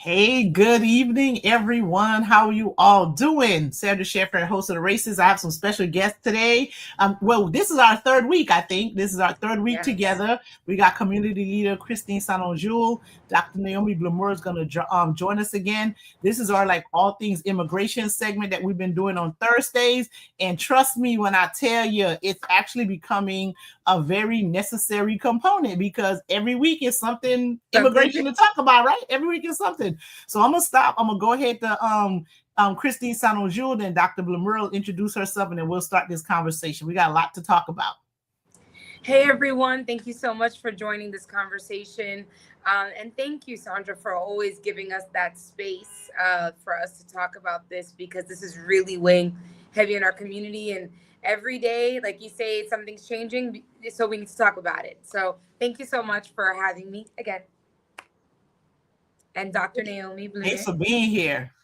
Hey, good evening, everyone. How are you all doing? Sandra Sheffer, host of the Races. I have some special guests today. Well, this is our third week, I think. This is our third week together. We got community leader Christine Sanonjul. Dr. Naomi Blumur is going to join us again. This is our all things immigration segment that we've been doing on Thursdays. And trust me when I tell you, it's actually becoming a very necessary component because every week is something immigration to talk about, right? Every week is something. So I'm gonna stop. I'm gonna go ahead to Christine Sanonjul, then Dr. Blumur will introduce herself, and then we'll start this conversation. We got a lot to talk about. Hey everyone, thank you so much for joining this conversation. And thank you, Sandra, for always giving us that space for us to talk about this because this is really weighing heavy in our community. And every day, like you say, something's changing, so we need to talk about it. So thank you so much for having me again. And Dr. Naomi Blumur. Thanks for being here.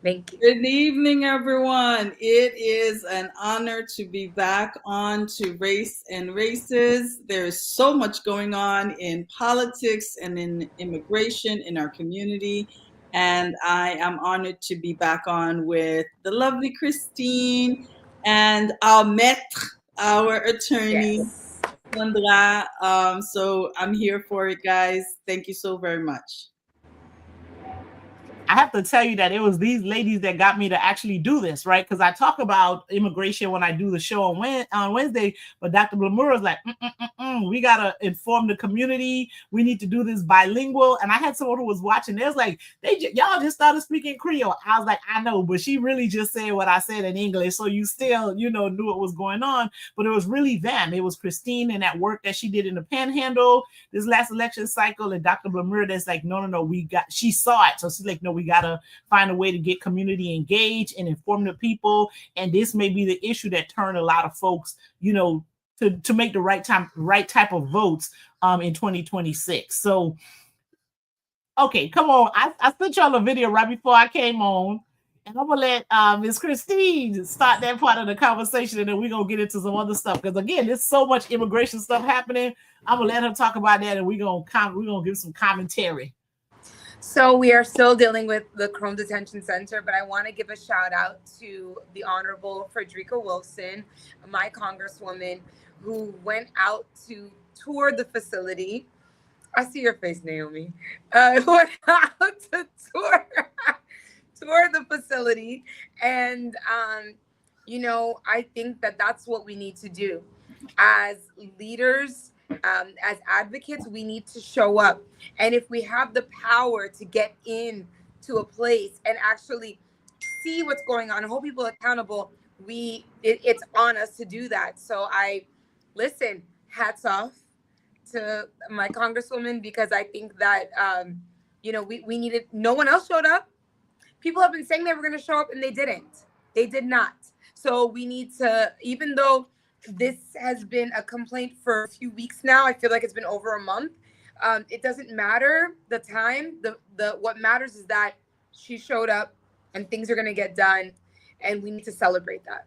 Thank you. Good evening, everyone. It is an honor to be back on to Race and Races. There is so much going on in politics and in immigration in our community. And I am honored to be back on with the lovely Christine and our maître, our attorney, Sandra. So I'm here for it, guys. Thank you so very much. I have to tell you that it was these ladies that got me to actually do this, right? Because I talk about immigration when I do the show on Wednesday, but Dr. Blumur was like, we got to inform the community. We need to do this bilingual. And I had someone who was watching. They was like, y'all just started speaking Creole. I was like, I know, but she really just said what I said in English. So you still, knew what was going on. But it was really them. It was Christine and that work that she did in the Panhandle this last election cycle. And Dr. Blumur that's like, no, she saw it. So she's like, no, we got to find a way to get community engaged and inform the people. And this may be the issue that turned a lot of folks, to make the right type of votes in 2026. So, okay, come on. I sent y'all a video right before I came on. And I'm going to let Ms. Christine start that part of the conversation, and then we're going to get into some other stuff. Because, again, there's so much immigration stuff happening. I'm going to let her talk about that, and we're going to give some commentary. So we are still dealing with the Krome Detention Center, but I want to give a shout out to the Honorable Frederica Wilson, my congresswoman, who went out to tour the facility. I see your face, Naomi. Went out to tour the facility. And, I think that that's what we need to do. As leaders, as advocates, we need to show up. And if we have the power to get in to a place and actually see what's going on and hold people accountable, it's on us to do that. So hats off to my congresswoman, because I think that, we needed, no one else showed up. People have been saying they were going to show up and they didn't. They did not. So we need to, even though this has been a complaint for a few weeks now, I feel like it's been over a month. It doesn't matter the time. What matters is that she showed up and things are going to get done, and we need to celebrate that.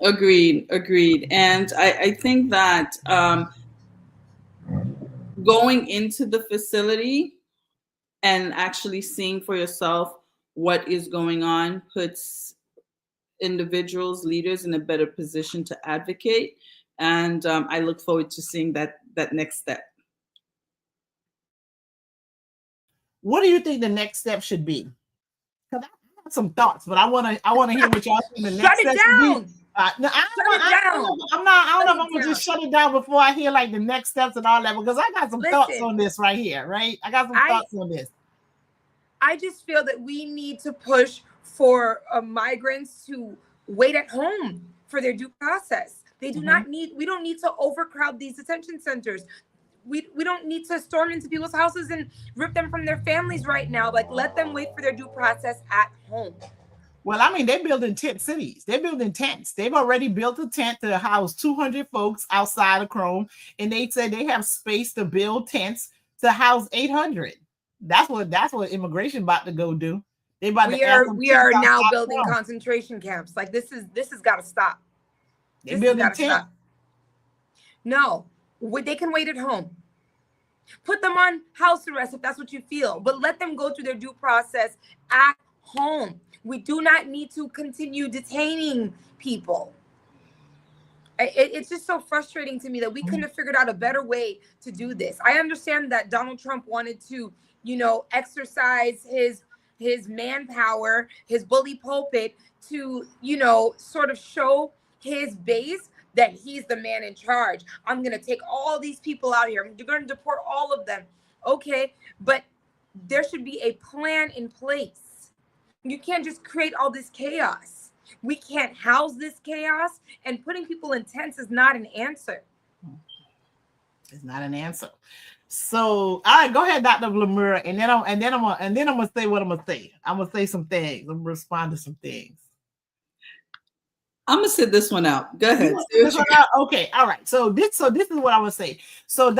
Agreed. And I think that going into the facility and actually seeing for yourself what is going on puts individuals, leaders in a better position to advocate. And I look forward to seeing that next step. What do you think the next step should be? Because I have some thoughts, but I want to hear what y'all think the next step should be. I don't know if I'm gonna just shut it down before I hear the next steps and all that, because I got some thoughts on this right here, right? I got some thoughts on this. I just feel that we need to push for migrants to wait at home for their due process. They do not need, we don't need to overcrowd these detention centers. We don't need to storm into people's houses and rip them from their families right now. Let them wait for their due process at home. Well, I mean, they're building tent cities. They're building tents. They've already built a tent to house 200 folks outside of Krome, and they said they have space to build tents to house 800. That's what immigration about to go do. We are now building concentration camps. This has got to stop. They're building tents. No, they can wait at home. Put them on house arrest if that's what you feel, but let them go through their due process at home. We do not need to continue detaining people. It's just so frustrating to me that we couldn't have figured out a better way to do this. I understand that Donald Trump wanted to, exercise his manpower, his bully pulpit to, sort of show his base that he's the man in charge. I'm going to take all these people out here. You're going to deport all of them. Okay, but there should be a plan in place. You can't just create all this chaos. We can't house this chaos, and putting people in tents is not an answer. It's not an answer. So, all right, go ahead, Dr. Blamura, and then I'm gonna say what I'm gonna say. I'm gonna say some things. I'm gonna respond to some things. I'm gonna sit this one out. Go ahead. Okay, all right. So this is what I would say. So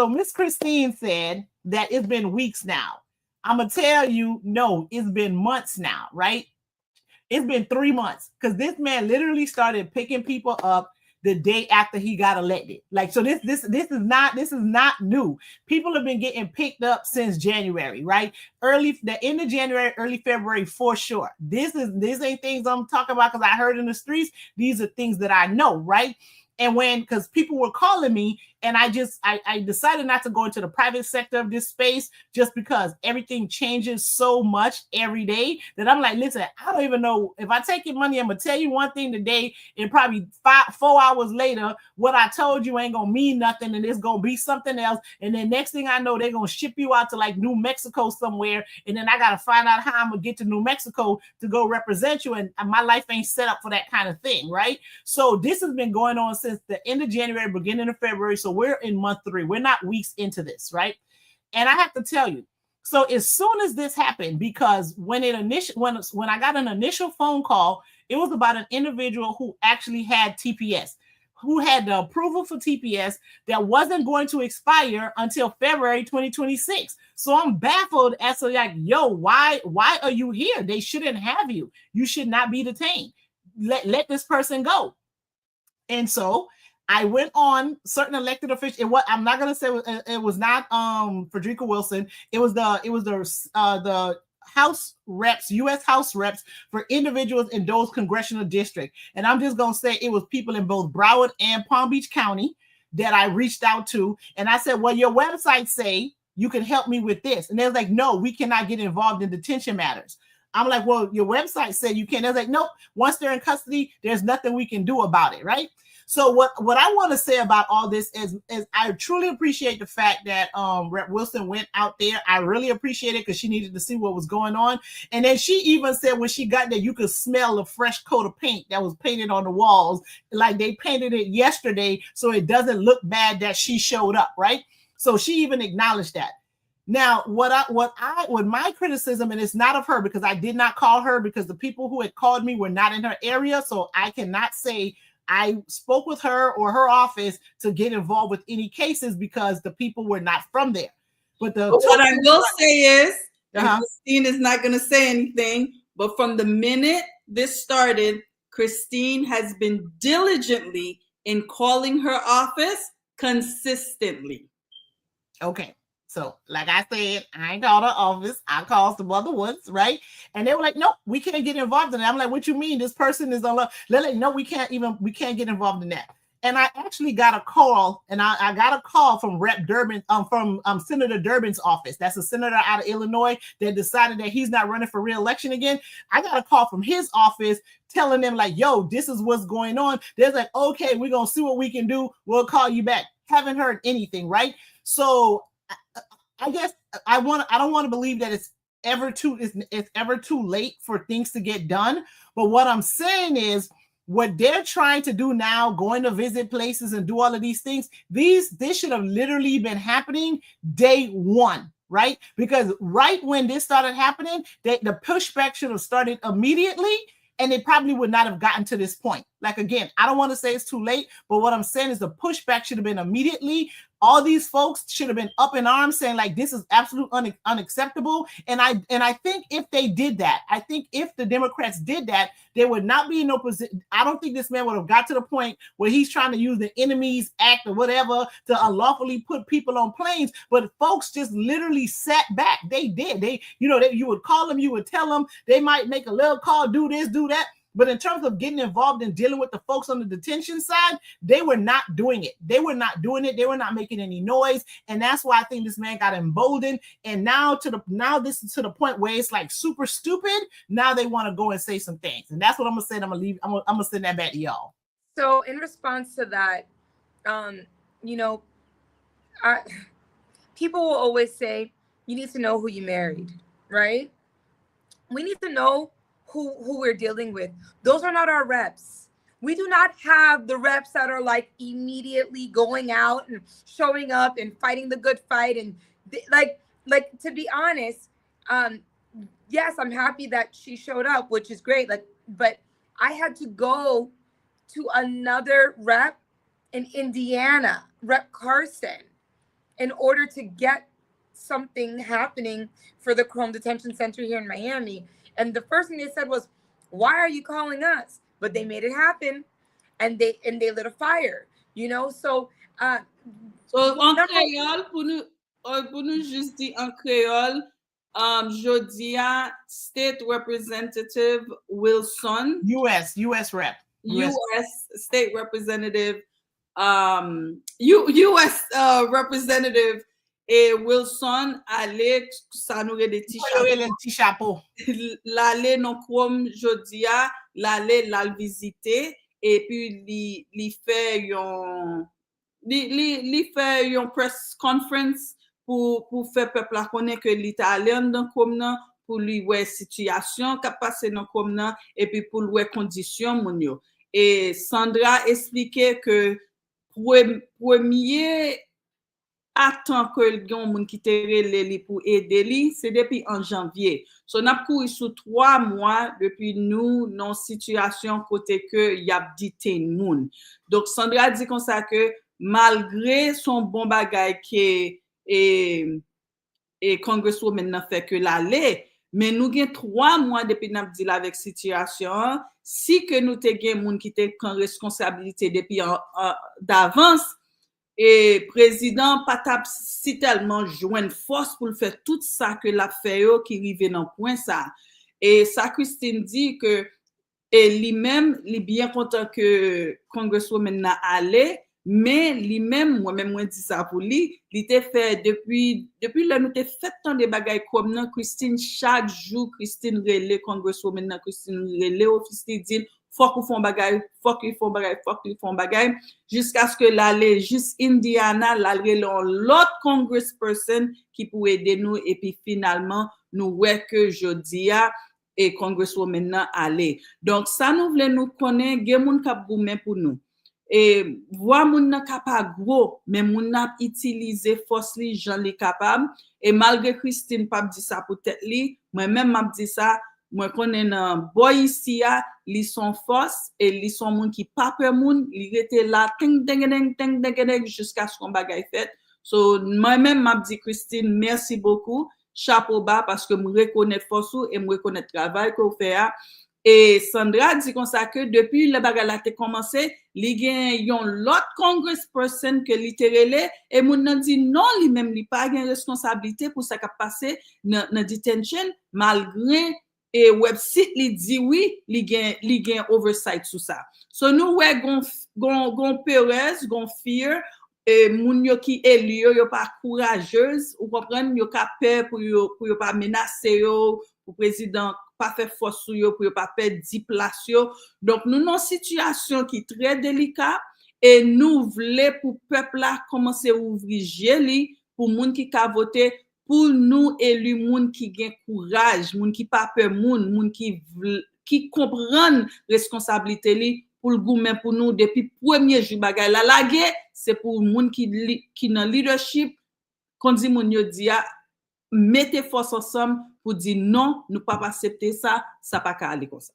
Miss Christine said that it's been weeks now. I'm gonna tell you, no, it's been months now, right? It's been 3 months because this man literally started picking people up the day after he got elected. Like, so this is not new. People have been getting picked up since January, right? The end of January, early February, for sure. This ain't things I'm talking about because I heard in the streets. These are things that I know, right? And because people were calling me, and I decided not to go into the private sector of this space just because everything changes so much every day that I'm like, listen, I don't even know if I take your money, I'm gonna tell you one thing today, and probably 4 hours later, what I told you ain't gonna mean nothing, and it's gonna be something else. And then next thing I know, they're gonna ship you out to like New Mexico somewhere, and then I gotta find out how I'm gonna get to New Mexico to go represent you, and my life ain't set up for that kind of thing, right? So this has been going on since the end of January, beginning of February. So we're in month 3. We're not weeks into this, right? And I have to tell you, so as soon as this happened, because when I got an initial phone call, it was about an individual who actually had TPS, who had the approval for TPS that wasn't going to expire until February 2026. So I'm baffled as to like, yo, why are you here? They shouldn't have you. You should not be detained. Let this person go. And so I went on certain elected officials. I'm not gonna say it was not Frederica Wilson. It was the House reps, U.S. House reps for individuals in those congressional districts. And I'm just gonna say it was people in both Broward and Palm Beach County that I reached out to, and I said, well, your website say you can help me with this, and they're like, no, we cannot get involved in detention matters. I'm like, well, your website said you can. They're like, nope. Once they're in custody, there's nothing we can do about it, right? So what I want to say about all this is I truly appreciate the fact that Rep. Wilson went out there. I really appreciate it because she needed to see what was going on. And then she even said when she got there, you could smell a fresh coat of paint that was painted on the walls. Like they painted it yesterday, so it doesn't look bad that she showed up, right? So she even acknowledged that. Now, what my criticism, and it's not of her because I did not call her because the people who had called me were not in her area, so I cannot say I spoke with her or her office to get involved with any cases because the people were not from there. But what I will say is, Christine is not going to say anything, but from the minute this started, Christine has been diligently in calling her office consistently. Okay. So, like I said, I ain't called her office. I called some other ones, right? And they were like, nope, we can't get involved in that. I'm like, what you mean? This person is on. They're like, no, we can't get involved in that. And I actually got a call, and I got a call from Rep. Durbin, from Senator Durbin's office. That's a senator out of Illinois that decided that he's not running for re-election again. I got a call from his office telling them like, yo, this is what's going on. They're like, okay, we're going to see what we can do. We'll call you back. Haven't heard anything, right? So I guess I don't want to believe that it's ever too late for things to get done. But what I'm saying is what they're trying to do now, going to visit places and do all of these things, this should have literally been happening day one, right? Because right when this started happening, the pushback should have started immediately, and they probably would not have gotten to this point. Like, again, I don't want to say it's too late, but what I'm saying is the pushback should have been immediately. All these folks should have been up in arms saying like this is absolutely unacceptable. And I think if they did that, I think if the Democrats did that, there would not be no position. I don't think this man would have got to the point where he's trying to use the Enemies Act or whatever to unlawfully put people on planes. But folks just literally sat back. They did. You would call them, you would tell them, they might make a little call, do this, do that. But in terms of getting involved in dealing with the folks on the detention side, they were not doing it. They were not doing it. They were not making any noise. And that's why I think this man got emboldened. And now this is to the point where it's like super stupid. Now they want to go and say some things. And that's what I'm going to say. I'm going to leave. I'm going to send that back to y'all. So in response to that, people will always say, you need to know who you married, right? We need to know who we're dealing with. Those are not our reps. We do not have the reps that are like immediately going out and showing up and fighting the good fight. And like to be honest, yes, I'm happy that she showed up, which is great. But I had to go to another rep in Indiana, Rep Carson, in order to get something happening for the Chrome Detention Center here in Miami. And the first thing they said was, why are you calling us? But they made it happen, and they lit a fire, So en créole, pour nous juste dire en créole, Jodia State Representative Wilson, U.S. Rep. U.S. State Representative, U.S. Representative Wilson allait ça nous des petits chapeaux l'aller non comme jodia l'aller la visiter et puis li fait un press conference pour faire peuple connaître que l'italien dans comme nan pour lui ouais situation qui passé dans comme nan et puis pour ouais condition mon yo. Et Sandra expliquait que premier attend que le gens moun qui te relé pour aider li c'est depuis en janvier. So n'a couru sous 3 mois depuis nous dans situation côté que y a detain moun. Donc Sandra dit comme ça que malgré son bon bagay qui et congresswoman n'a fait que l'aller mais nous gen 3 mois depuis n'a dit avec situation si que nous te gen moun qui te prend responsabilité depuis d'avance. Et président Patap si tellement joindre force pour faire tout ça que la fait qui rive dans point ça et ça Christine dit que et lui-même il bien content que congresswoman n'a allé mais lui-même moi-même moi dit ça pour lui il était fait depuis là nous t'ai fait tant de bagailles comme non Christine chaque jour Christine relé congresswoman nan Christine relé office dit faut qu'on font bagaille faut qu'ils font bagaille jusqu'à ce que l'aller juste Indiana l'aller l'autre congressperson qui pour aider nous et puis finalement nous ouais que jodia et congresswoman nan aller donc ça nous voulons nous connaître gen moun k'ap goumen pour nous et voir moun nan capable gros mais moun n'a utiliser force li jan li capable et malgré Christine pas dit ça pour tête li moi même m'a dit ça moi connais nan boy ici a li son force et li son moun qui pas peur moun li était là ting jusqu'à ce qu'on bagaille fait so moi même m'a dit Christine merci beaucoup chapeau bas parce que me reconnaître force et me reconnaître travail qu'on fait et Sandra dit comme ça que depuis le bagaille a commencé li gen yon l'autre congressperson que littéralement et moun nan dit non li même li pas gen responsabilité pour ça qui passé dans detention malgré et website li dit oui li gen oversight sur ça so nous ouais gon Perez gon fear et moun yo qui élu yo pas courageuse ou comprendre yo ka peur pour yo pas menacer yo pour président pas faire force sur yo pour yo pas perdre 10 places yo donc nous dans situation qui très délicat et nous voulons pour peuple là commencer ouvrir jeli pour moun qui ka voter pour nous élu moun qui gen courage moun qui pas peur moun qui comprend responsabilité li pour le gouvernement pour nous depuis premier jour bagay la guerre c'est pour moun qui dans leadership qu'on dit moun yo dia mettez force ensemble pour dire non nous pas accepter ça pas ka aller comme ça.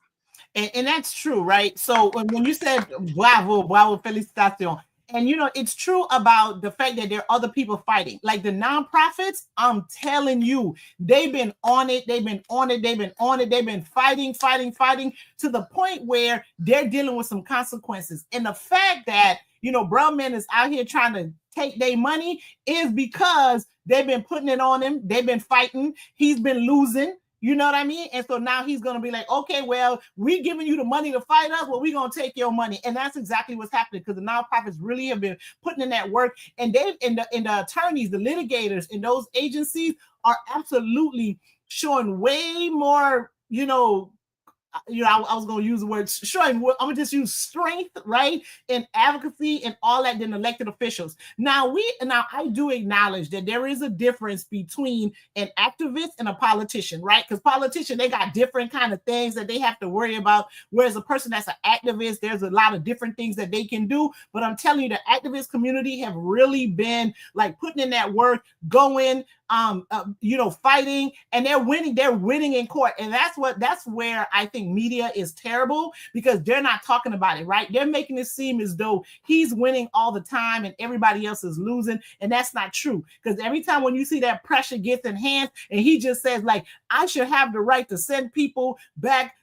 And that's true, right? So when you said bravo, felicitation, and it's true about the fact that there are other people fighting, like the nonprofits. I'm telling you, they've been on it, they've been fighting to the point where they're dealing with some consequences. And the fact that brown men is out here trying to take their money is because they've been putting it on him, they've been fighting, he's been losing. You know what I mean? And so now he's going to be like, okay, well, we giving you the money to fight us. Well, we're going to take your money. And that's exactly what's happening, because the nonprofits really have been putting in that work. And they've, in the attorneys, the litigators in those agencies are absolutely showing way more, I was going to use the word showing. I'm going to just use strength, right, and advocacy and all that than elected officials. Now I do acknowledge that there is a difference between an activist and a politician, right? Because politicians, they got different kind of things that they have to worry about. Whereas a person that's an activist, there's a lot of different things that they can do. But I'm telling you, the activist community have really been like putting in that work, going, fighting, and they're winning in court. And that's where I think media is terrible, because they're not talking about it, right? They're making it seem as though he's winning all the time and everybody else is losing. And that's not true. Because every time when you see that pressure gets enhanced and he just says, like, I should have the right to send people back,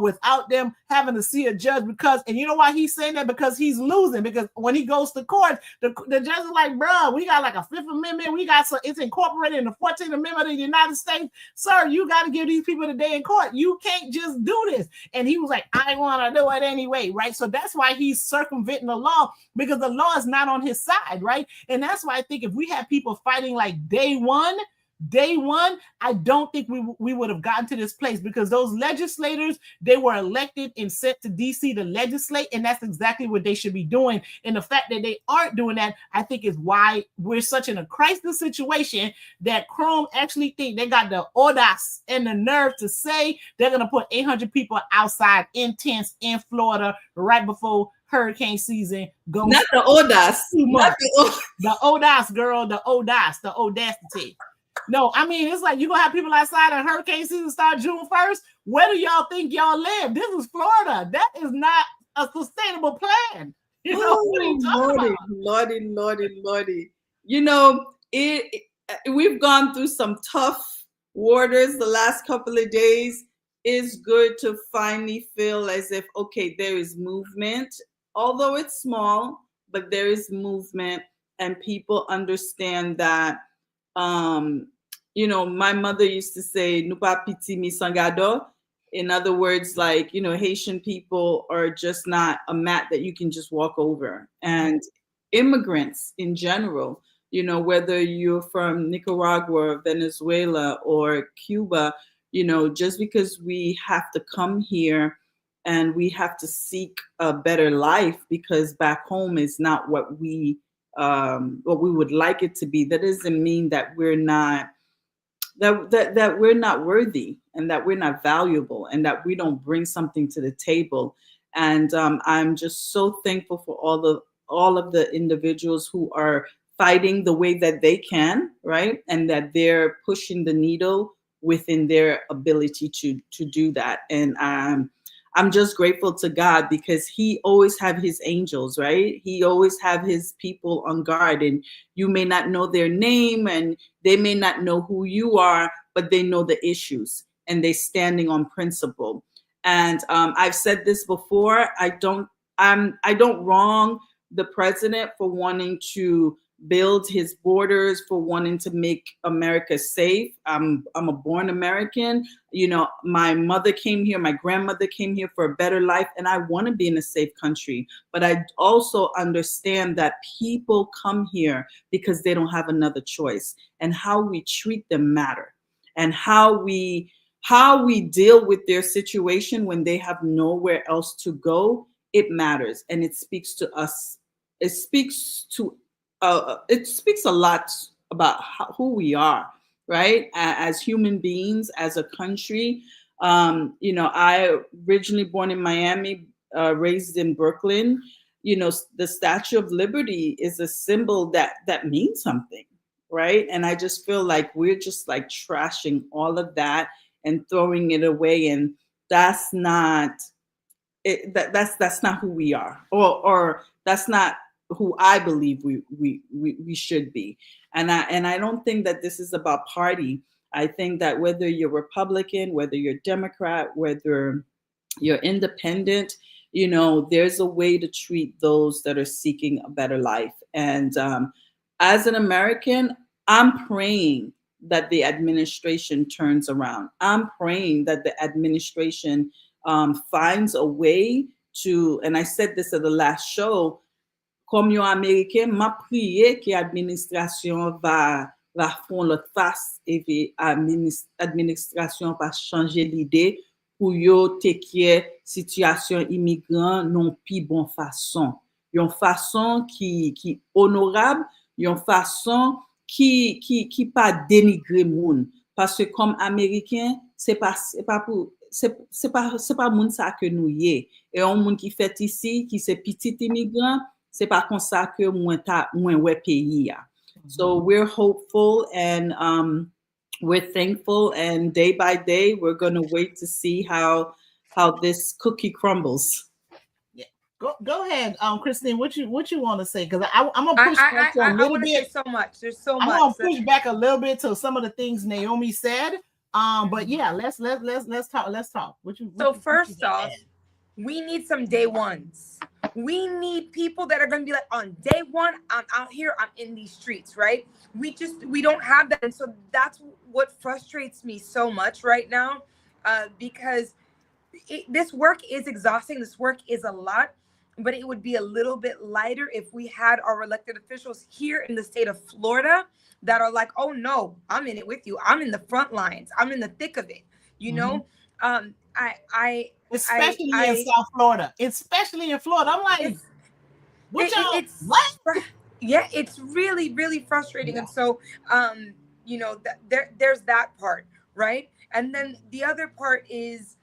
without them having to see a judge, because, and you know why he's saying that? Because he's losing. Because when he goes to court, the judge is like, bro, we got like a Fifth Amendment. It's incorporated in the 14th Amendment of the United States. Sir, you got to give these people the day in court. You can't just do this. And he was like, I want to do it anyway, right? So that's why he's circumventing the law, because the law is not on his side, right? And that's why I think if we had people fighting like day one, I don't think we would have gotten to this place, because those legislators, they were elected and sent to DC to legislate, and that's exactly what they should be doing. And the fact that they aren't doing that, I think, is why we're such in a crisis situation that Chrome actually think they got the audace and the nerve to say they're going to put 800 people outside in tents in Florida right before hurricane season goes. Not the audace. The audace, girl, the audacity. No, I mean, it's like you're going to have people outside and hurricane season start June 1st. Where do y'all think y'all live? This is Florida. That is not a sustainable plan. What are you talking about? Lordy. We've gone through some tough waters the last couple of days. It's good to finally feel as if, okay, there is movement, although it's small, but there is movement, and people understand that. My mother used to say, "Nou pa piti mi sangado." In other words, like, Haitian people are just not a mat that you can just walk over. And immigrants in general, whether you're from Nicaragua, Venezuela, or Cuba, just because we have to come here and we have to seek a better life because back home is not what we would like it to be, that doesn't mean that we're not that we're not worthy, and that we're not valuable, and that we don't bring something to the table. And I'm just so thankful for all of the individuals who are fighting the way that they can, right? And that they're pushing the needle within their ability to do that. And I'm just grateful to God, because he always have his angels, right? He always have his people on guard, and you may not know their name and they may not know who you are, but they know the issues and they standing on principle. And I've said this before, I don't wrong the president for wanting to build his borders, for wanting to make America safe. I'm a born American. My mother came here, my grandmother came here for a better life, and I want to be in a safe country. But I also understand that people come here because they don't have another choice, and how we treat them matter, and how we deal with their situation when they have nowhere else to go, it matters, and it speaks to us. It speaks a lot about who we are, right? As human beings, as a country. I originally born in Miami, raised in Brooklyn. The Statue of Liberty is a symbol that means something, right? And I just feel like we're just like trashing all of that and throwing it away. And that's not that's not who we are, or that's not who I believe we should be. And I don't think that this is about party. I think that whether you're Republican, whether you're Democrat, whether you're independent, there's a way to treat those that are seeking a better life. And as an American, I'm praying that the administration turns around. I'm praying that the administration finds a way to, and I said this at the last show, comme yon Américain, m'a prié que l'administration va faire l'autre face et que l'administration va changer l'idée pour yo take situation immigrant non pi bon façon. Yon façon qui honorable, yon façon qui pas dénigrer moun. Parce que comme Américain, c'est pas moun ça que nous yé. Et un moun qui fait ici, qui c'est petit immigrant, c'est pas comme ça que moins ouais pays. So we're hopeful and we're thankful, and day by day we're going to wait to see how this cookie crumbles. Yeah, go ahead, Christine. What you want to say? Because I'm gonna push back a little bit. Say so much. There's so much. I'm gonna push back a little bit to some of the things Naomi said. But yeah, let's talk. Let's talk. First off, we need some day ones. We need people that are going to be like, on day one, I'm out here, I'm in these streets, right? We don't have that. And so that's what frustrates me so much right now, because this work is exhausting. This work is a lot, but it would be a little bit lighter if we had our elected officials here in the state of Florida that are like, oh no, I'm in it with you. I'm in the front lines. I'm in the thick of it. Especially in South Florida, especially in Florida. I'm like, what? Yeah, it's really, really frustrating. Yeah. And so, there's that part, right? And then the other part is,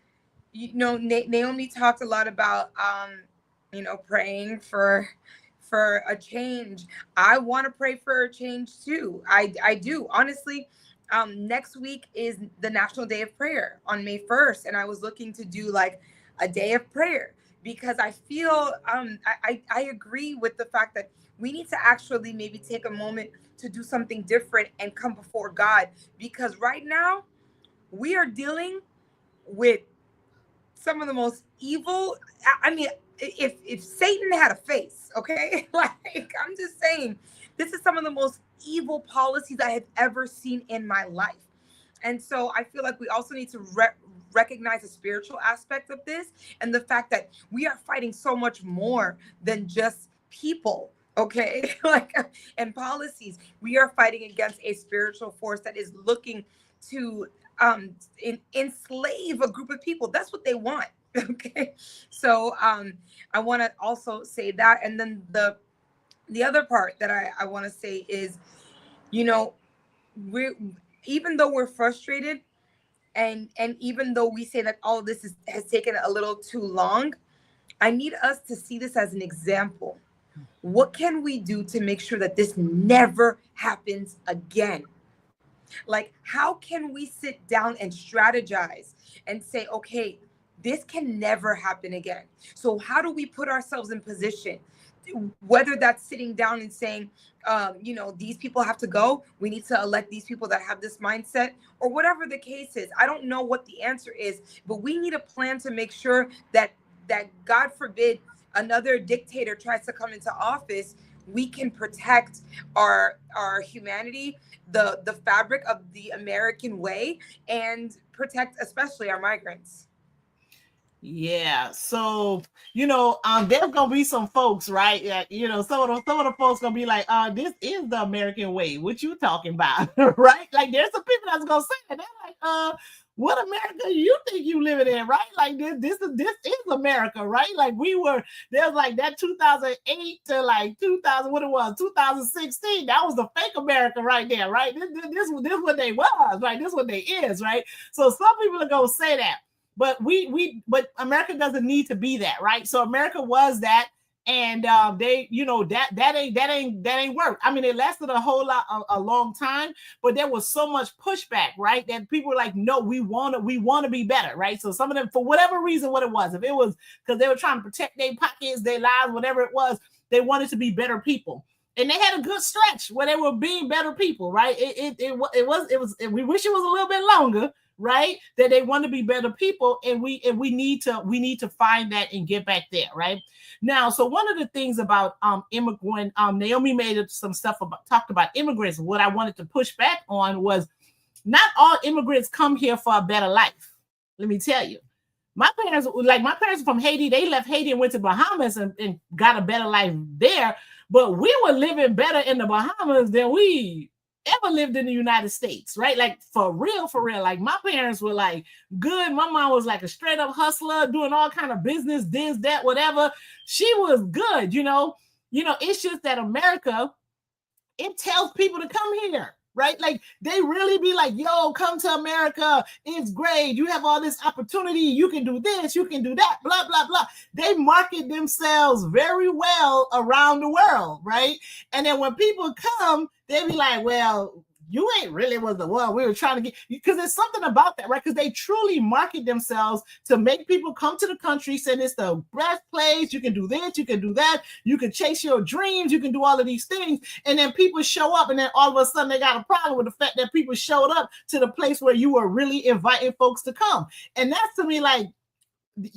Naomi talked a lot about, praying for a change. I want to pray for a change too. I do, honestly. Next week is the National Day of Prayer on May 1st. And I was looking to do like a day of prayer because I feel, I agree with the fact that we need to actually maybe take a moment to do something different and come before God, because right now we are dealing with some of the most evil. I mean, if Satan had a face, okay, like I'm just saying, this is some of the most evil policies I have ever seen in my life. And so I feel like we also need to recognize the spiritual aspect of this and the fact that we are fighting so much more than just people, okay? And policies. We are fighting against a spiritual force that is looking to enslave a group of people. That's what they want, okay? So I want to also say that. And then the other part that I want to say is, even though we're frustrated and even though we say that all of this has taken a little too long, I need us to see this as an example. What can we do to make sure that this never happens again? Like, how can we sit down and strategize and say, okay, this can never happen again? So how do we put ourselves in position? Whether that's sitting down and saying, these people have to go, we need to elect these people that have this mindset, or whatever the case is. I don't know what the answer is, but we need a plan to make sure that God forbid another dictator tries to come into office, we can protect our humanity, the fabric of the American way, and protect especially our migrants. Yeah, so there's gonna be some folks, right? Some of the folks gonna be like, this is the American way. What you talking about, right? Like, there's some people that's gonna say that. They're like, what America you think you living in, right? Like, this is America, right? Like, there's like that 2008 to like 2016. That was the fake America right there, right? This what they was, right? This what they is, right? So some people are gonna say that. But but America doesn't need to be that, right? So America was that, And they, you know, that ain't work. I mean, it lasted a whole lot, a long time, but there was so much pushback, right? That people were like, no, we want to be better, right? So some of them, for whatever reason, what it was, if it was because they were trying to protect their pockets, their lives, whatever it was, they wanted to be better people. And they had a good stretch where they were being better people, right? It was. We wish it was a little bit longer, right? That they want to be better people, and we need to find that and get back there, right? Now, so one of the things about immigrant, Naomi made some stuff talked about immigrants. What I wanted to push back on was not all immigrants come here for a better life. Let me tell you. My parents are from Haiti. They left Haiti and went to Bahamas and got a better life there. But we were living better in the Bahamas than we ever lived in the United States, right? Like for real. Like my parents were like good. My mom was like a straight up hustler, doing all kind of business, this, that, whatever. She was good, you know. It's just that America, it tells people to come here. Right? Like they really be like, yo, come to America. It's great. You have all this opportunity. You can do this. You can do that. Blah, blah, blah. They market themselves very well around the world. Right? And then when people come, they be like, well, you ain't really was the one we were trying to get, because there's something about that, right? Because they truly market themselves to make people come to the country, saying it's the best place. You can do this, you can do that, you can chase your dreams, you can do all of these things. And then people show up, and then all of a sudden they got a problem with the fact that people showed up to the place where you were really inviting folks to come. And that's to me like,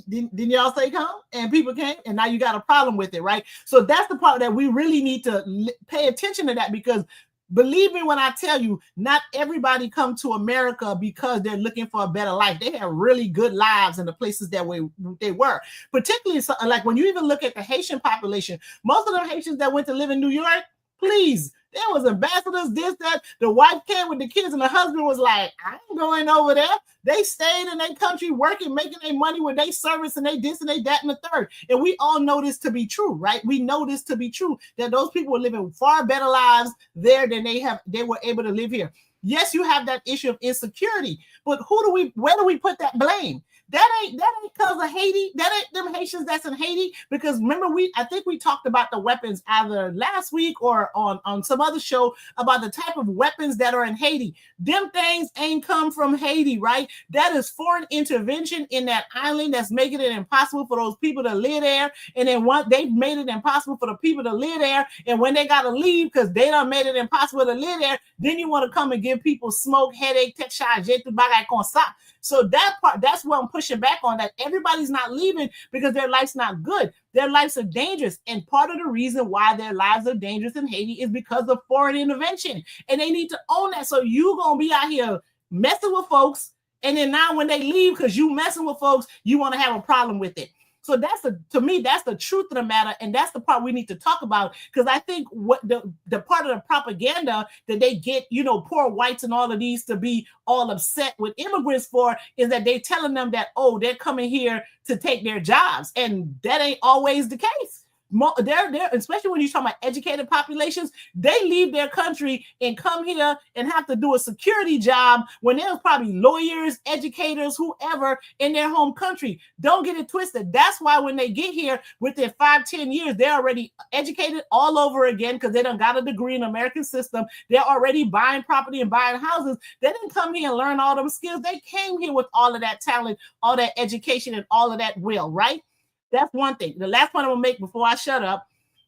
didn't y'all say come? And people came, and now you got a problem with it, right? So that's the part that we really need to pay attention to, that, because believe me when I tell you, not everybody come to America because they're looking for a better life. They have really good lives in the places that they were. Particularly, like when you even look at the Haitian population, most of the Haitians that went to live in New York, please, there was ambassadors, this, that. The wife came with the kids, and the husband was like, I ain't going over there. They stayed in their country working, making their money with their service, and they this and they that and the third. And we all know this to be true, right? We know this to be true, that those people were living far better lives there than they were able to live here. Yes, you have that issue of insecurity, but where do we put that blame? That ain't because of Haiti. That ain't them Haitians that's in Haiti. Because remember, I think we talked about the weapons either last week or on some other show about the type of weapons that are in Haiti. Them things ain't come from Haiti, right? That is foreign intervention in that island that's making it impossible for those people to live there. And then they've made it impossible for the people to live there. And when they got to leave because they done made it impossible to live there, then you want to come and give people smoke, headache, tech charge, so that part, that's what I'm pushing back on, that everybody's not leaving because their life's not good. Their lives are dangerous. And part of the reason why their lives are dangerous in Haiti is because of foreign intervention. And they need to own that. So you going to be out here messing with folks. And then now when they leave, because you messing with folks, you want to have a problem with it. So to me, that's the truth of the matter. And that's the part we need to talk about, because I think what the part of the propaganda that they get, poor whites and all of these to be all upset with immigrants for is that they telling them that, oh, they're coming here to take their jobs. And that ain't always the case. They're especially when you're talking about educated populations, they leave their country and come here and have to do a security job when there's probably lawyers, educators, whoever in their home country. Don't get it twisted. That's why when they get here within 5-10 years, they're already educated all over again because they done got a degree in the American system. They're already buying property and buying houses. They didn't come here and learn all them skills. They came here with all of that talent, all that education, and all of that will, right? That's one thing. The last point I'm going to make before I shut up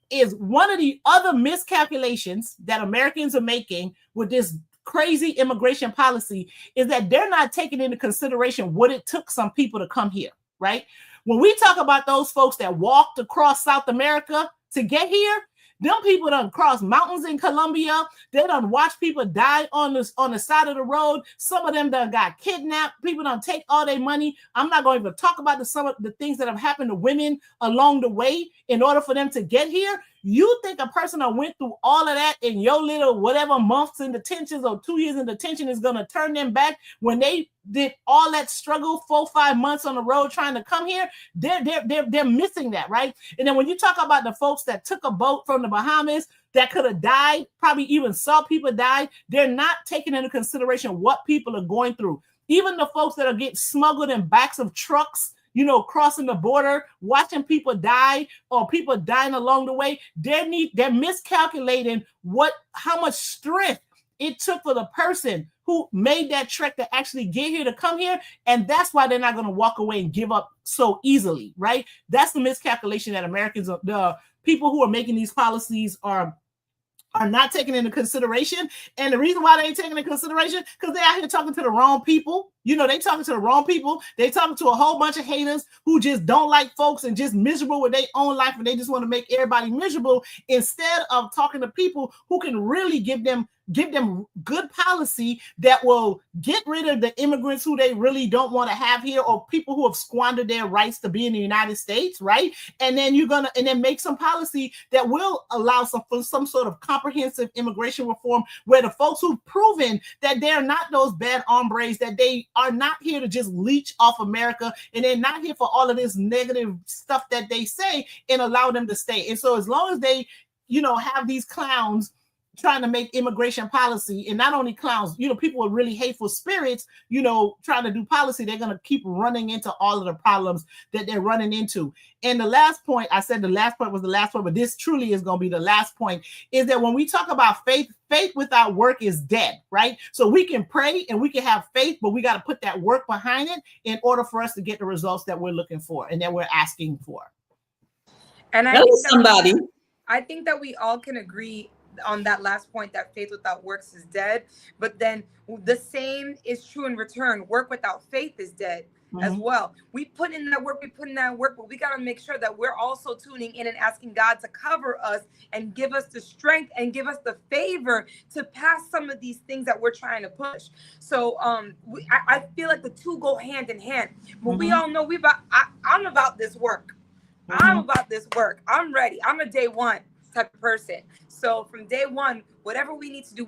is one of the other miscalculations that Americans are making with this crazy immigration policy is that they're not taking into consideration what it took some people to come here, right? When we talk about those folks that walked across South America to get here, them people done cross mountains in Colombia. They done watch people die on the side of the road. Some of them done got kidnapped. People done take all their money. I'm not going to even talk about some of the things that have happened to women along the way in order for them to get here. You think a person that went through all of that in your little whatever months in detention or 2 years in detention is going to turn them back when they did all that struggle 4-5 months on the road trying to come here? They're missing that, right? And then when you talk about the folks that took a boat from the Bahamas that could have died, probably even saw people die, they're not taking into consideration what people are going through. Even the folks that are getting smuggled in backs of trucks crossing the border, watching people die or people dying along the way. They're miscalculating how much strength it took for the person who made that trek to actually get here, to come here. And that's why they're not going to walk away and give up so easily, right? That's the miscalculation that Americans, the people who are making these policies are not taking into consideration. And the reason why they ain't taking into consideration, because they're out here talking to the wrong people. They talking to the wrong people. They talking to a whole bunch of haters who just don't like folks and just miserable with their own life, and they just want to make everybody miserable, instead of talking to people who can really give them good policy that will get rid of the immigrants who they really don't want to have here, or people who have squandered their rights to be in the United States, right? And then make some policy that will allow some sort of comprehensive immigration reform, where the folks who've proven that they're not those bad hombres, that they are not here to just leech off America, and they're not here for all of this negative stuff that they say, and allow them to stay. And so as long as they, have these clowns trying to make immigration policy, and not only clowns, people with really hateful spirits, trying to do policy, they're going to keep running into all of the problems that they're running into. And the last point, I said the last point was the last point, but this truly is going to be the last point, is that when we talk about faith without work is dead, right? So we can pray and we can have faith, but we got to put that work behind it in order for us to get the results that we're looking for and that we're asking for. And I think that we all can agree on that last point, that faith without works is dead. But then the same is true in return. Work without faith is dead as well. We put in that work, but we got to make sure that we're also tuning in and asking God to cover us and give us the strength and give us the favor to pass some of these things that we're trying to push. So I feel like the two go hand in hand. But we all know I'm about this work. I'm about this work. I'm ready. I'm a day one type of person. So from day one, whatever we need to do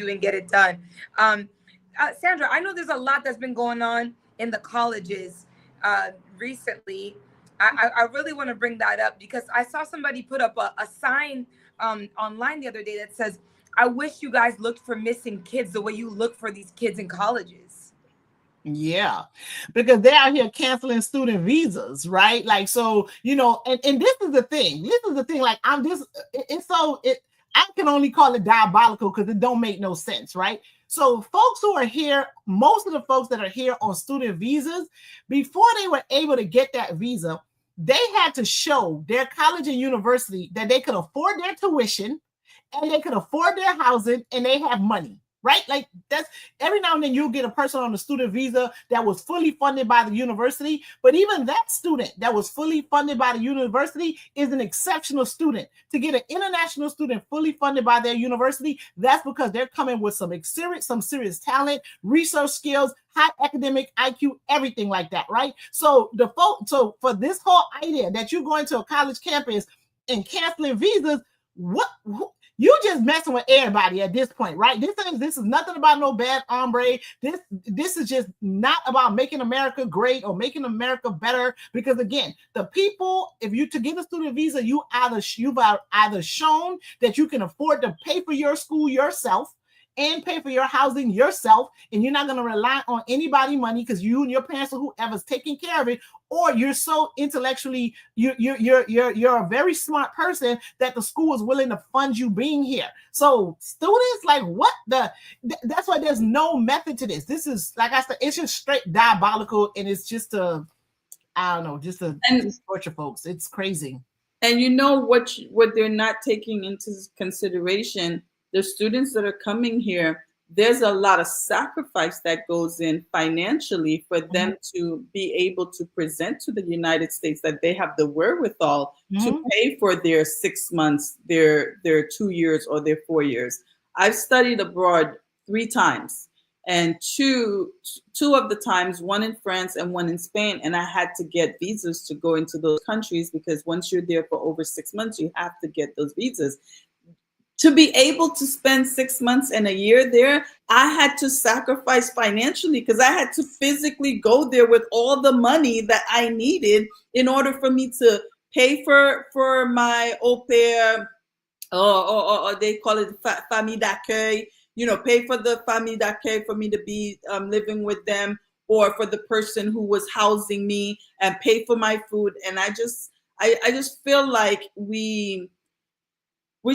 and get it done. Sandra, I know there's a lot that's been going on in the colleges recently. I really want to bring that up because I saw somebody put up a sign online the other day that says, I wish you guys looked for missing kids the way you look for these kids in colleges. Yeah, because they're out here canceling student visas, right? Like, so, and this is the thing. Like, I can only call it diabolical because it don't make no sense, right? So folks who are here, most of the folks that are here on student visas, before they were able to get that visa, they had to show their college and university that they could afford their tuition and they could afford their housing and they have money. Right? Like, that's every now and then you'll get a person on a student visa that was fully funded by the university. But even that student that was fully funded by the university is an exceptional student. To get an international student fully funded by their university, that's because they're coming with some serious talent, research skills, high academic IQ, everything like that, right? So so for this whole idea that you're going to a college campus and canceling visas, you just messing with everybody at this point, right? This is nothing about no bad hombre. This is just not about making America great or making America better. Because again, the people, to get a student visa, you've either shown that you can afford to pay for your school yourself and pay for your housing yourself, and you're not going to rely on anybody money because you and your parents or whoever's taking care of it, or you're so intellectually, you're a very smart person that the school is willing to fund you being here. So students, like, that's why there's no method to this. This is, like I said, it's just straight diabolical, and it's just to torture folks. It's crazy. And what they're not taking into consideration, the students that are coming here, there's a lot of sacrifice that goes in financially for them to be able to present to the United States that they have the wherewithal to pay for their 6 months, their 2 years, or their 4 years. I've studied abroad 3 times, and two of the times, one in France and one in Spain, and I had to get visas to go into those countries because once you're there for over 6 months, you have to get those visas. To be able to spend 6 months and a year there, I had to sacrifice financially because I had to physically go there with all the money that I needed in order for me to pay for my au pair, or they call it famille d'accueil, pay for the famille d'accueil for me to be living with them, or for the person who was housing me and pay for my food. And I just feel like we're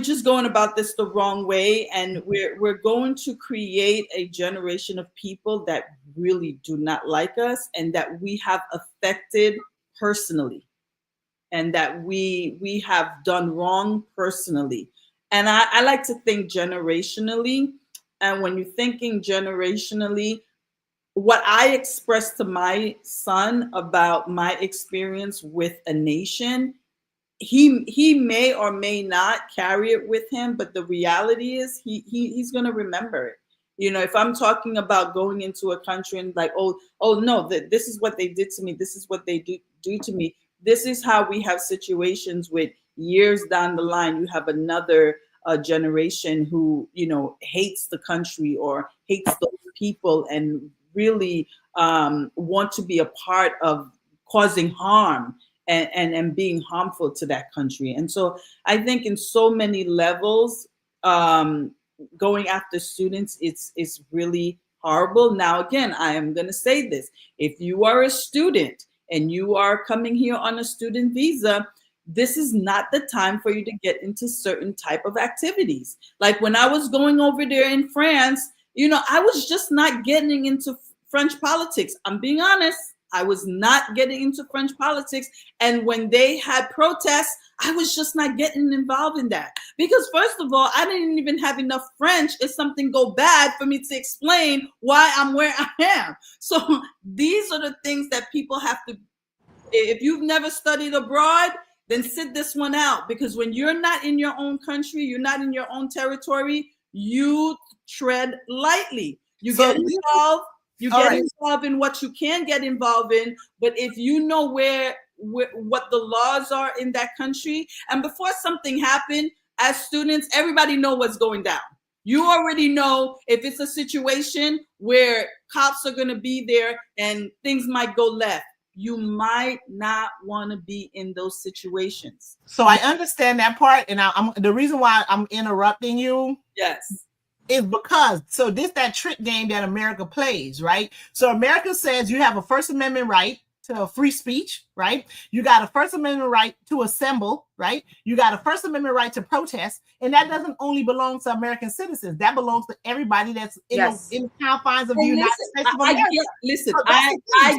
just going about this the wrong way, and we're going to create a generation of people that really do not like us and that we have affected personally, and that we have done wrong personally. And I like to think generationally. And when you're thinking generationally, what I express to my son about my experience with a nation, he may or may not carry it with him, but the reality is he's going to remember it. You know, if I'm talking about going into a country and like, oh no, this is what they did to me, this is what they do to me. This is how we have situations with years down the line. You have another generation who, you know, hates the country or hates those people and really want to be a part of causing harm and being harmful to that country. And so I think in so many levels, going after students, it's really horrible. Now, again, I am going to say this. If you are a student and you are coming here on a student visa, this is not the time for you to get into certain type of activities. Like when I was going over there in France, you know, I was just not getting into French politics. I'm being honest. I was not getting into French politics. And when they had protests, I was just not getting involved in that. Because first of all, I didn't even have enough French if something go bad for me to explain why I'm where I am. So these are the things that people have to, if you've never studied abroad, then sit this one out. Because when you're not in your own country, you're not in your own territory, you tread lightly. You get involved. You get involved in what you can get involved in, but if you know what the laws are in that country, and before something happened, as students, everybody know what's going down. You already know if it's a situation where cops are going to be there and things might go left. You might not want to be in those situations. So I understand that part, and I'm the reason why I'm interrupting you. Yes. Is because that trick game that America plays, right? So America says you have a First Amendment right to free speech, right? You got a First Amendment right to assemble, right? You got a First Amendment right to protest, and that doesn't only belong to American citizens. That belongs to everybody that's in the confines of the United States of America. I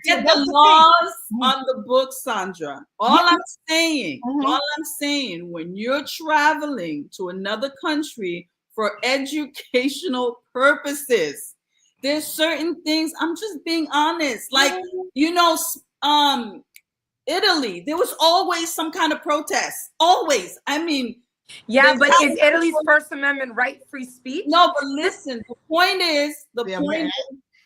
get the laws on the book, Sandra. All I'm saying, when you're traveling to another country for educational purposes, there's certain things, I'm just being honest. Like, you know, Italy, there was always some kind of protest. Always. I mean, yeah, but is Italy's First Amendment right free speech? No, but listen, the point is,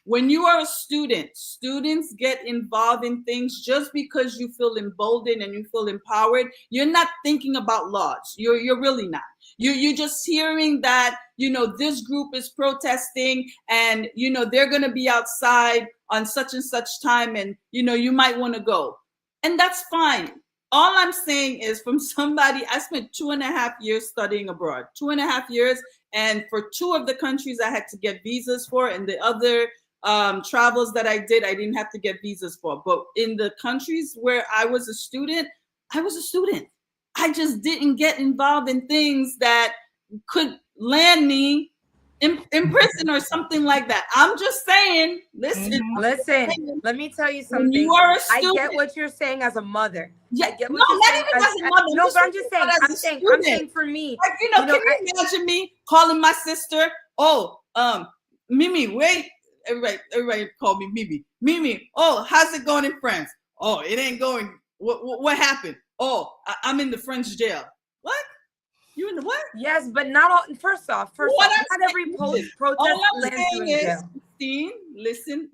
when you are a student, students get involved in things just because you feel emboldened and you feel empowered. You're not thinking about laws. You're really not. You're just hearing that, you know, this group is protesting and, you know, they're going to be outside on such and such time and, you know, you might want to go. And that's fine. All I'm saying is from somebody, I spent 2.5 years studying abroad, 2.5 years. And for 2 of the countries I had to get visas for, and the other travels that I did, I didn't have to get visas for. But in the countries where I was a student, I was a student. I just didn't get involved in things that could land me in prison or something like that. I'm just saying, listen, let me tell you something. You are a student, I get what you're saying as a mother. Yeah, not even as a mother. No, but I'm just saying, I'm saying for me. Like, you know, can you imagine me calling my sister, Mimi, wait. Everybody call me Mimi. Mimi, oh, how's it going in France? Oh, it ain't going. What happened? Oh, I'm in the French jail. What? You in the what? Yes, but not all. First off, not every protest lands you in jail. Christine, listen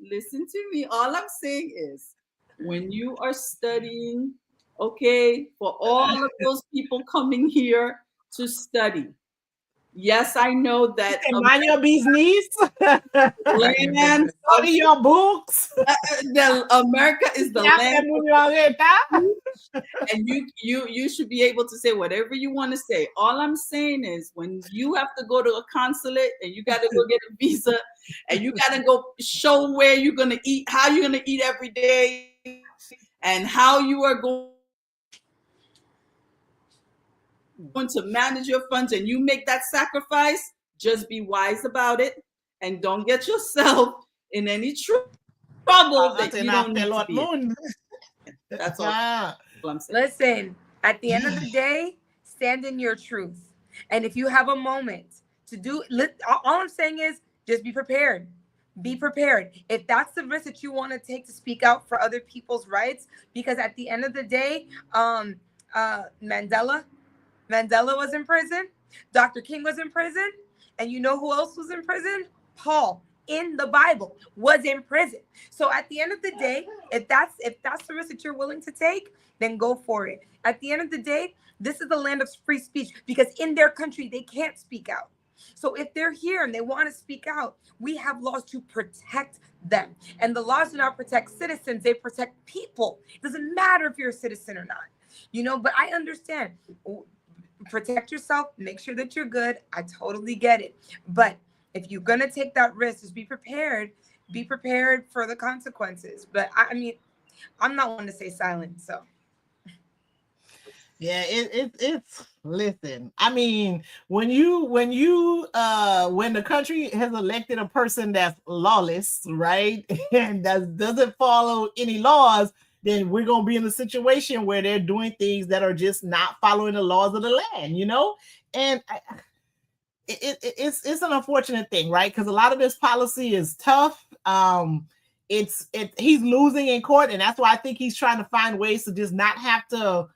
to me. All I'm saying is, when you are studying, okay, for all of those people coming here to study, Yes, I know that. Mind your business. Land Study your books. America is the land of, and you should be able to say whatever you want to say. All I'm saying is, when you have to go to a consulate and you got to go get a visa, and you got to go show where you're gonna eat, how you're gonna eat every day, and how you are going to manage your funds, and you make that sacrifice, just be wise about it and don't get yourself in any trouble that you don't need to be in. That's all I'm saying. Listen, at the end of the day, stand in your truth. And if you have a moment to do, all I'm saying is just be prepared. Be prepared. If that's the risk that you want to take to speak out for other people's rights, because at the end of the day, Mandela was in prison. Dr. King was in prison. And you know who else was in prison? Paul, in the Bible, was in prison. So at the end of the day, if that's the risk that you're willing to take, then go for it. At the end of the day, this is the land of free speech, because in their country, they can't speak out. So if they're here and they want to speak out, we have laws to protect them. And the laws do not protect citizens, they protect people. It doesn't matter if you're a citizen or not. But I understand. Protect yourself, make sure that you're good. I totally get it. But if you're going to take that risk, just be prepared. Be prepared for the consequences. But I mean, I'm not one to stay silent, so. Yeah, it's listen. I mean, when the country has elected a person that's lawless, right, and that doesn't follow any laws, then we're gonna be in a situation where they're doing things that are just not following the laws of the land, And it's an unfortunate thing, right? Because a lot of this policy is tough. He's losing in court, and that's why I think he's trying to find ways to just not have to,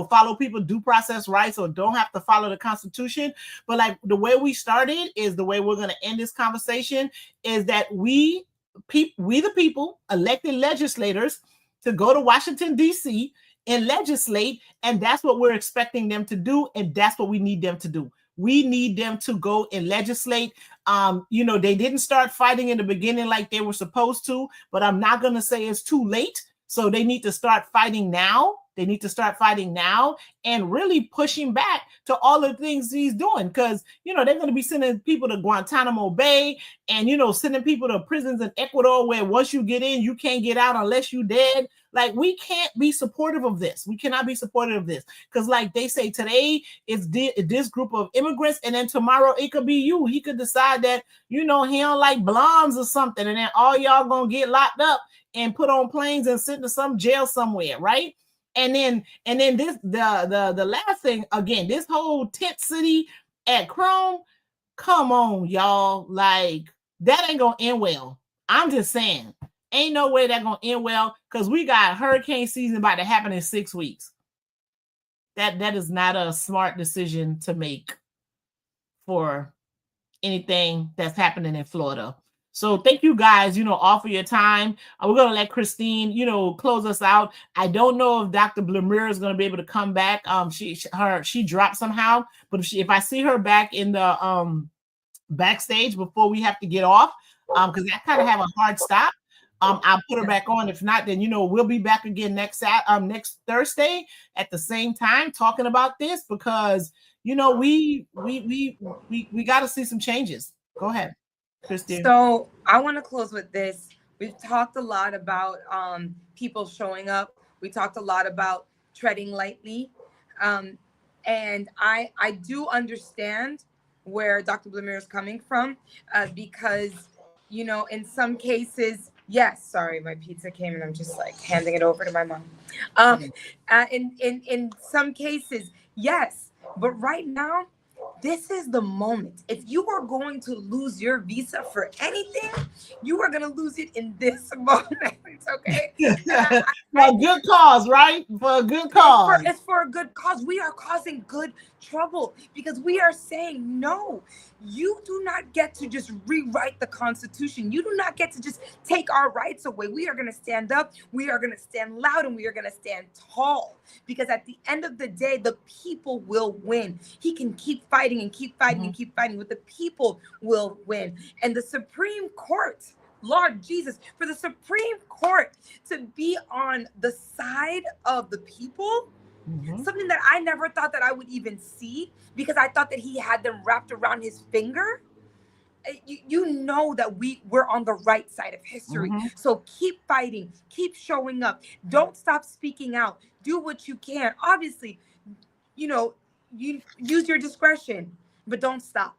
follow people's due process rights, or don't have to follow the Constitution. But like the way we started is the way we're going to end this conversation, is that we the people, elected legislators, to go to Washington, D.C. and legislate, and that's what we're expecting them to do, and that's what we need them to do. We need them to go and legislate. They didn't start fighting in the beginning like they were supposed to, but I'm not going to say it's too late. So they need to start fighting now. They need to start fighting now and really pushing back to all the things he's doing, because, they're going to be sending people to Guantanamo Bay and, sending people to prisons in Ecuador where once you get in, you can't get out unless you're dead. Like, we can't be supportive of this. We cannot be supportive of this, because like they say, today it's this group of immigrants, and then tomorrow it could be you. He could decide that, he don't like blondes or something, and then all y'all going to get locked up and put on planes and sent to some jail somewhere, right? And then this the last thing, again, this whole tent city at Chrome, come on, y'all. Like, that ain't gonna end well. I'm just saying, ain't no way that gonna end well, because we got hurricane season about to happen in 6 weeks. That is not a smart decision to make for anything that's happening in Florida. So thank you guys, all for your time. We're going to let Christine, close us out. I don't know if Dr. Blamire is going to be able to come back. She dropped somehow, but if I see her back in the backstage before we have to get off, because I kind of have a hard stop, I'll put her back on. If not, then, we'll be back again next Thursday at the same time talking about this, because, we got to see some changes. Go ahead, Christine. So I want to close with this. We've talked a lot about people showing up. We talked a lot about treading lightly. And I do understand where Dr. Blamire is coming from, because, in some cases, yes, sorry, my pizza came and I'm just like handing it over to my mom. In some cases, yes, but right now, this is the moment. If you are going to lose your visa for anything, you are going to lose it in this moment. Okay. For a good cause, right? For a good cause. It's for a good cause. We are causing good trouble, because we are saying, no, you do not get to just rewrite the Constitution. You do not get to just take our rights away. We are going to stand up. We are going to stand loud, and we are going to stand tall, because at the end of the day, the people will win. He can keep fighting. fighting and keep fighting and keep fighting, but the people will win. And the Supreme Court, Lord Jesus, for the Supreme Court to be on the side of the people, something that I never thought that I would even see, because I thought that he had them wrapped around his finger. You know that we're on the right side of history. So keep fighting, keep showing up. Don't stop speaking out. Do what you can. Obviously, you use your discretion, but don't stop.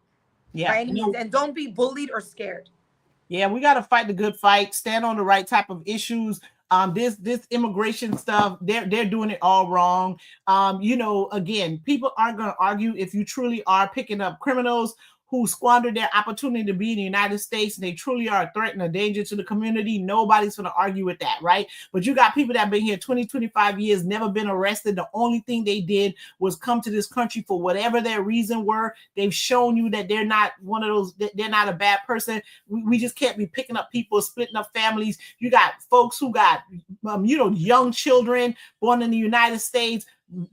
Yeah. By any means, and don't be bullied or scared. Yeah, we got to fight the good fight, stand on the right type of issues. This immigration stuff, they're doing it all wrong. Again, people aren't going to argue if you truly are picking up criminals who squandered their opportunity to be in the United States, and they truly are a threat and a danger to the community. Nobody's going to argue with that, right? But you got people that have been here 20, 25 years, never been arrested. The only thing they did was come to this country for whatever their reason were. They've shown you that they're not one of those, they're not a bad person. We just can't be picking up people, splitting up families. You got folks who got, young children born in the United States,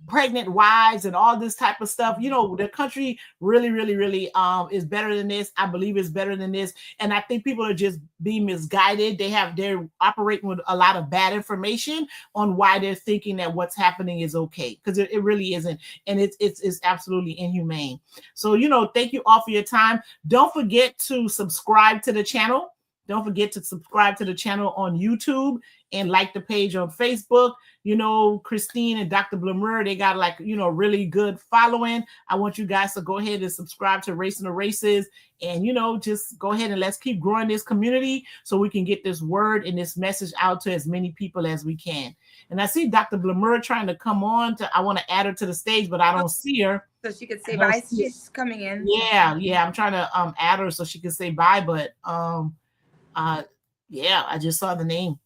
pregnant wives and all this type of stuff. The country really, really, really is better than this. I believe it's better than this. And I think people are just being misguided. They're operating with a lot of bad information on why they're thinking that what's happening is okay, because it really isn't. And it's absolutely inhumane. So, thank you all for your time. Don't forget to subscribe to the channel. Don't forget to subscribe to the channel on YouTube and like the page on Facebook. Christine and Dr. Blamur, they got really good following. I want you guys to go ahead and subscribe to Racing the Races, and just go ahead and let's keep growing this community so we can get this word and this message out to as many people as we can. And I see Dr. Blamur trying to come on. I want to add her to the stage, but I don't see her. So she could say bye. She's coming in. Yeah. I'm trying to add her so she can say bye, but I just saw the name.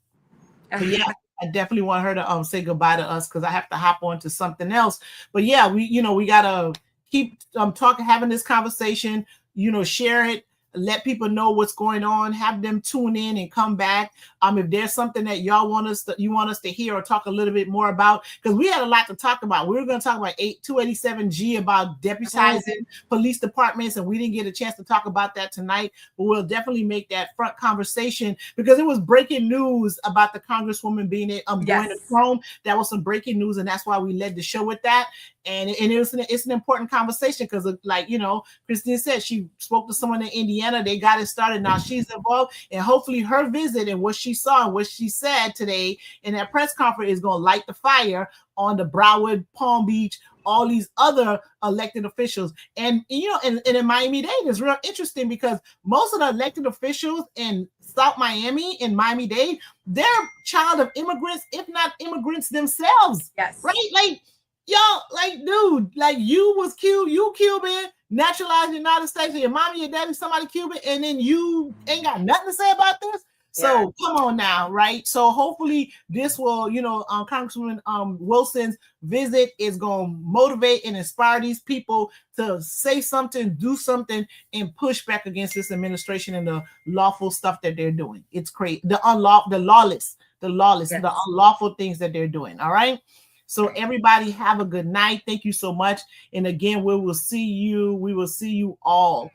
But yeah, I definitely want her to say goodbye to us, because I have to hop on to something else. But yeah, we gotta keep having this conversation, share it, let people know what's going on, have them tune in and come back. If there's something that you want us to hear or talk a little bit more about, because we had a lot to talk about. We were going to talk about 287G, about deputizing police departments, and we didn't get a chance to talk about that tonight, but we'll definitely make that front conversation, because it was breaking news about the Congresswoman being going to Chrome. That was some breaking news, and that's why we led the show with that. And it's an important conversation, because Christine said she spoke to someone in Indiana. They got it started. Now she's involved, and hopefully her visit and what she saw and what she said today in that press conference is going to light the fire on the Broward, Palm Beach, all these other elected officials. And in Miami-Dade, it's real interesting, because most of the elected officials in South Miami, in Miami-Dade, they're child of immigrants, if not immigrants themselves. Yes. Right? Dude, you was Cuban, naturalized in the United States, and your mommy, your daddy, somebody Cuban, and then you ain't got nothing to say about this. So come on now, right? So hopefully this will, Congresswoman Wilson's visit is going to motivate and inspire these people to say something, do something, and push back against this administration and the lawful stuff that they're doing. It's crazy. The lawless, the unlawful things that they're doing. All right. So everybody have a good night. Thank you so much. And again, we will see you all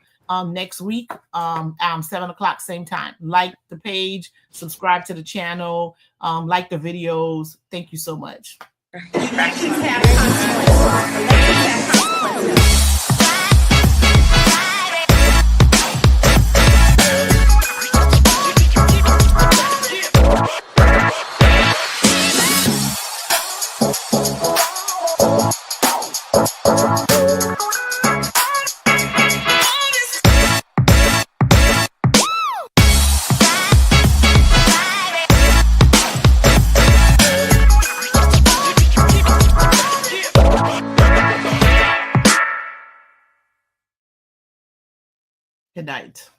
next week, 7:00, same time. Like the page, subscribe to the channel, like the videos. Thank you so much. Good night.